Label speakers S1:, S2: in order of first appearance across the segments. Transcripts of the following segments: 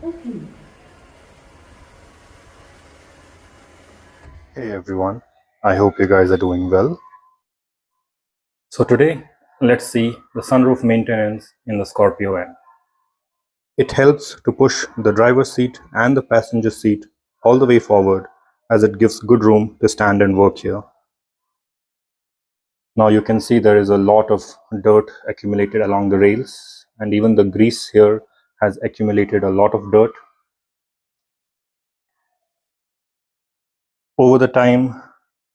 S1: Hey everyone, I hope you guys are doing well. So today, let's see the sunroof maintenance in the Scorpio-N. It helps to push the driver's seat and the passenger seat all the way forward, as it gives good room to stand and work here. Now you can see there is a lot of dirt accumulated along the rails, and even the grease here has accumulated a lot of dirt. Over the time,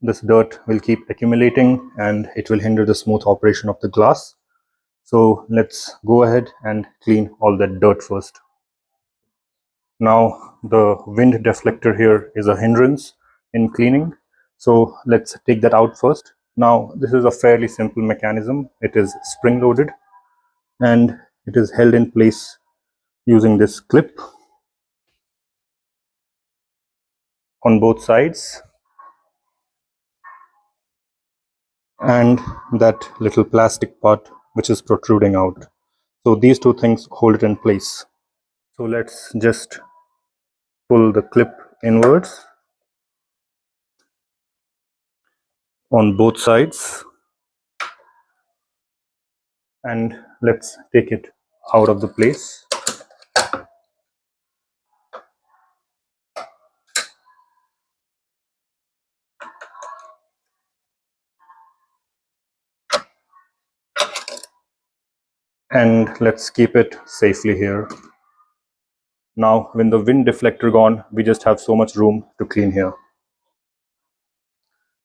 S1: this dirt will keep accumulating and it will hinder the smooth operation of the glass. So let's go ahead and clean all that dirt first. Now the wind deflector here is a hindrance in cleaning. So let's take that out first. Now this is a fairly simple mechanism. It is spring loaded and it is held in place using this clip on both sides and that little plastic part which is protruding out. So these two things hold it in place. So let's just pull the clip inwards on both sides and let's take it out of the place. And let's keep it safely here. Now when the wind deflector gone, we just have so much room to clean here.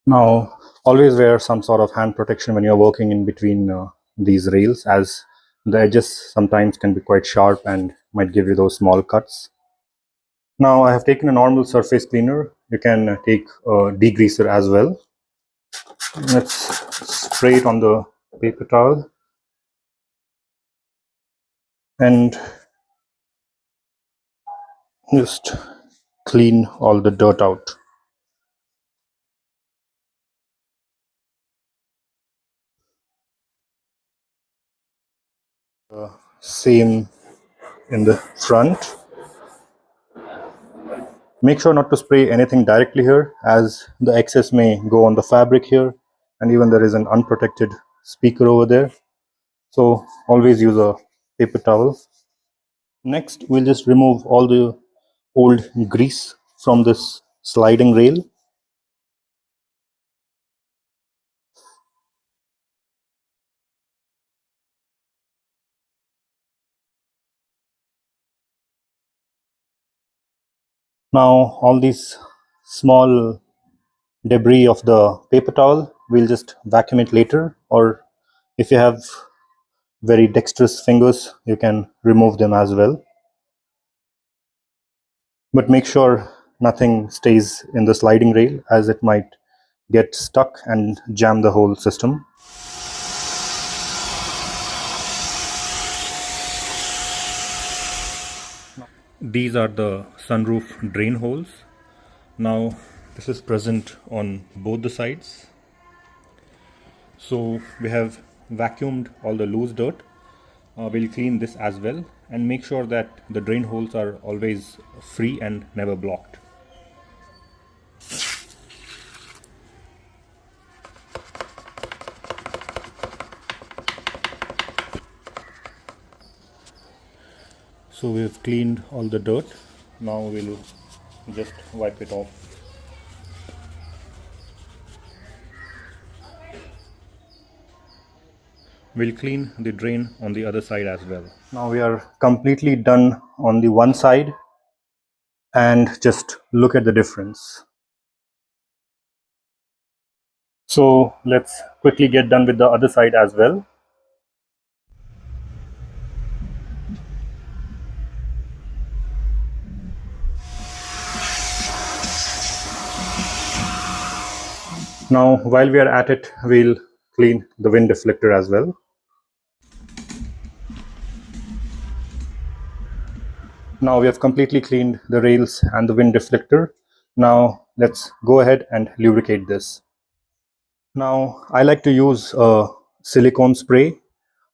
S1: Now always wear some sort of hand protection when you're working in between these rails, as the edges sometimes can be quite sharp and might give you those small cuts. Now I have taken a normal surface cleaner. You can take a degreaser as well. Let's spray it on the paper towel and just clean all the dirt out. Same in the front. Make sure not to spray anything directly here, as the excess may go on the fabric here, and even there is an unprotected speaker over there. So always use a paper towel. Next, we'll just remove all the old grease from this sliding rail. Now all these small debris of the paper towel, we'll just vacuum it later, or if you have very dexterous fingers, you can remove them as well. But make sure nothing stays in the sliding rail, as it might get stuck and jam the whole system. These are the sunroof drain holes. Now this is present on both the sides. So we have vacuumed all the loose dirt. We'll clean this as well and make sure that the drain holes are always free and never blocked. So we've cleaned all the dirt. Now we'll just wipe it off. We'll clean the drain on the other side as well. Now we are completely done on the one side, and just look at the difference. So let's quickly get done with the other side as well. Now while we are at it, we'll clean the wind deflector as well. Now we have completely cleaned the rails and the wind deflector. Now let's go ahead and lubricate this. Now I like to use silicone spray.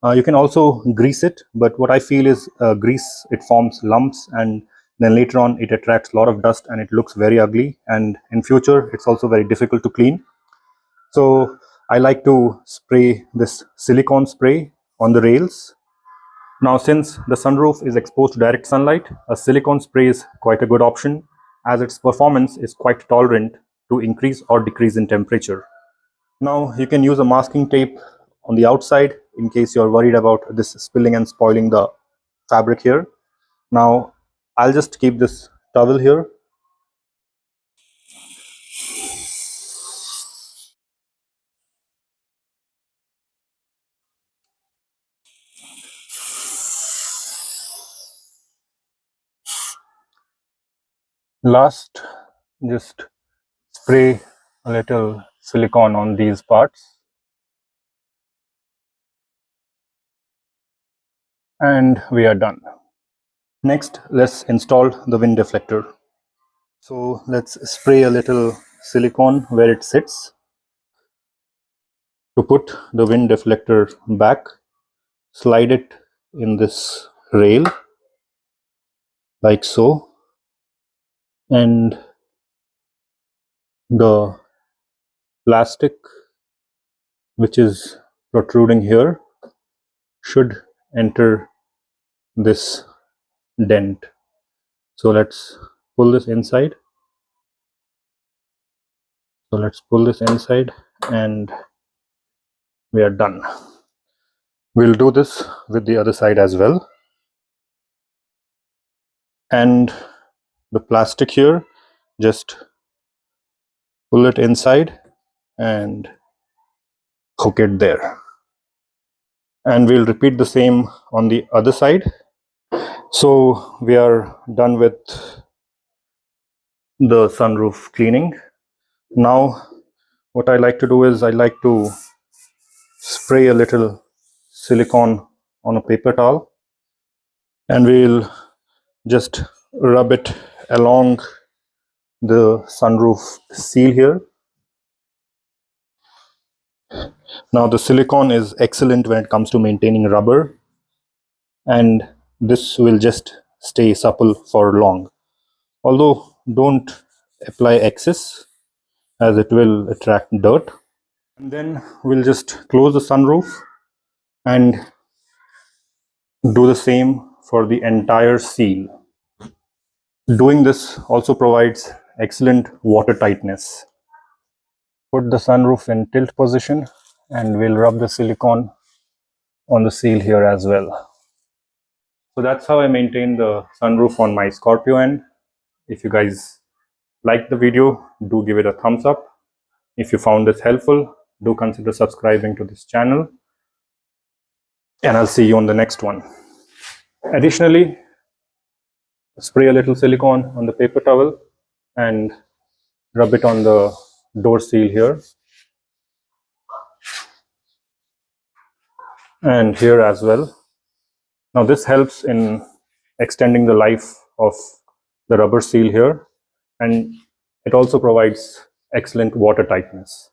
S1: You can also grease it, but what I feel is grease, it forms lumps and then later on it attracts a lot of dust and it looks very ugly, and in future it's also very difficult to clean. So I like to spray this silicone spray on the rails. Now, since the sunroof is exposed to direct sunlight, a silicone spray is quite a good option, as its performance is quite tolerant to increase or decrease in temperature. Now you can use a masking tape on the outside in case you're worried about this spilling and spoiling the fabric here. Now I'll just keep this towel here. Last, just spray a little silicone on these parts. And we are done. Next, let's install the wind deflector. So let's spray a little silicone where it sits. To put the wind deflector back, slide it in this rail like so, and the plastic which is protruding here should enter this dent. So let's pull this inside. And we are done. We'll do this with the other side as well. And the plastic here, just pull it inside and hook it there. And we'll repeat the same on the other side. So we are done with the sunroof cleaning. Now what I like to do is I like to spray a little silicone on a paper towel, and we'll just rub it along the sunroof seal here. Now the silicone is excellent when it comes to maintaining rubber, and this will just stay supple for long. Although don't apply excess, as it will attract dirt. And then we'll just close the sunroof and do the same for the entire seal. Doing this also provides excellent water tightness. Put the sunroof in tilt position and we'll rub the silicone on the seal here as well. So that's how I maintain the sunroof on my Scorpio-N. If you guys like the video, do give it a thumbs up. If you found this helpful, do consider subscribing to this channel. And I'll see you on the next one. Additionally, spray a little silicone on the paper towel and rub it on the door seal here. And here as well. Now this helps in extending the life of the rubber seal here, and it also provides excellent water tightness.